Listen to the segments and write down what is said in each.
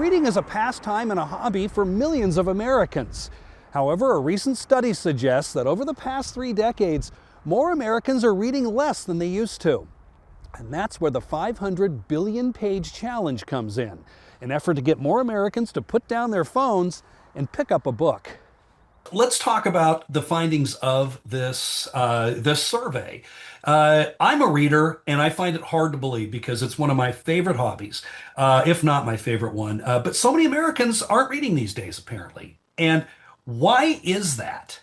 Reading is a pastime and a hobby for millions of Americans. However, a recent study suggests that over the past 3 decades, more Americans are reading less than they used to. And that's where the 500 billion page challenge comes in, an effort to get more Americans to put down their phones and pick up a book. Let's talk about the findings of this survey. I'm a reader, and I find it hard to believe because it's one of my favorite hobbies, if not my favorite one. But so many Americans aren't reading these days, apparently. And why is that?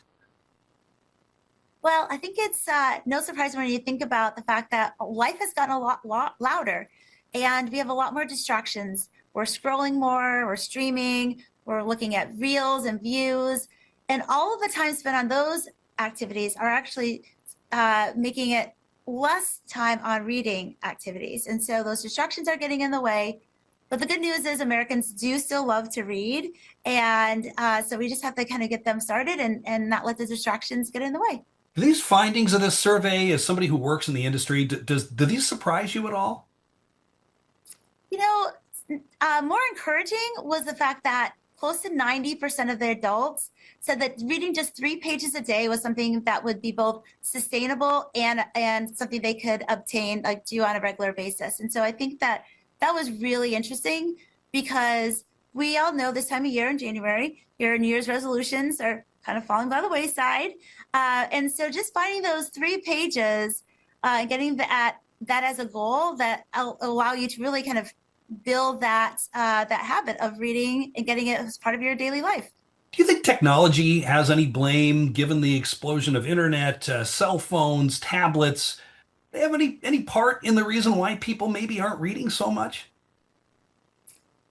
Well, I think it's no surprise when you think about the fact that life has gotten a lot louder and we have a lot more distractions. We're scrolling more, we're streaming, we're looking at reels and views, and all of the time spent on those activities are actually making it less time on reading activities. And so those distractions are getting in the way. But the good news is Americans do still love to read. And so we just have to kind of get them started and not let the distractions get in the way. Do these findings of this survey, as somebody who works in the industry, do these surprise you at all? You know, more encouraging was the fact that close to 90% of the adults said that reading just 3 pages a day was something that would be both sustainable and something they could obtain, like do on a regular basis. And so I think that that was really interesting because we all know this time of year in January, your New Year's resolutions are kind of falling by the wayside. And so just finding those 3 pages, getting that as a goal that allow you to really kind of build that habit of reading and getting it as part of your daily life. Do you think technology has any blame, given the explosion of internet, cell phones, tablets? They have any part in the reason why people maybe aren't reading so much?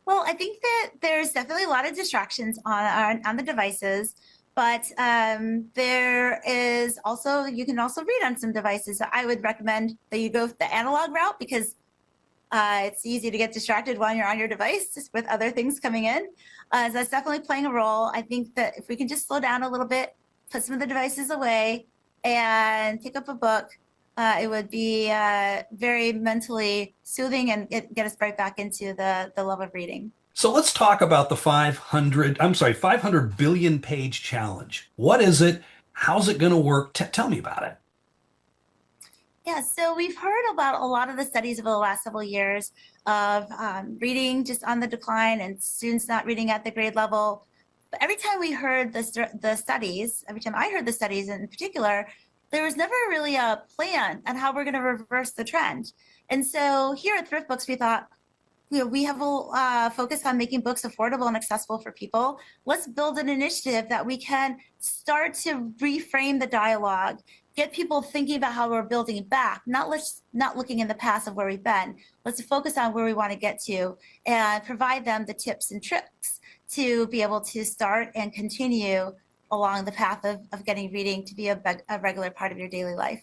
Well, I think that there's definitely a lot of distractions on the devices, but there is also, you can also read on some devices. So I would recommend that you go the analog route because it's easy to get distracted while you're on your device just with other things coming in. So that's definitely playing a role. I think that if we can just slow down a little bit, put some of the devices away and pick up a book, it would be very mentally soothing and get us right back into the love of reading. So let's talk about the 500 billion page challenge. What is it? How's it going to work? Tell me about it. Yeah, so we've heard about a lot of the studies over the last several years of reading just on the decline and students not reading at the grade level. But every time we heard the studies, every time I heard the studies in particular, there was never really a plan on how we're going to reverse the trend. And so here at Thrift Books, we thought, we have a focus on making books affordable and accessible for people. Let's build an initiative that we can start to reframe the dialogue, get people thinking about how we're building back, not looking in the past of where we've been. Let's focus on where we want to get to and provide them the tips and tricks to be able to start and continue along the path of getting reading to be a regular part of your daily life.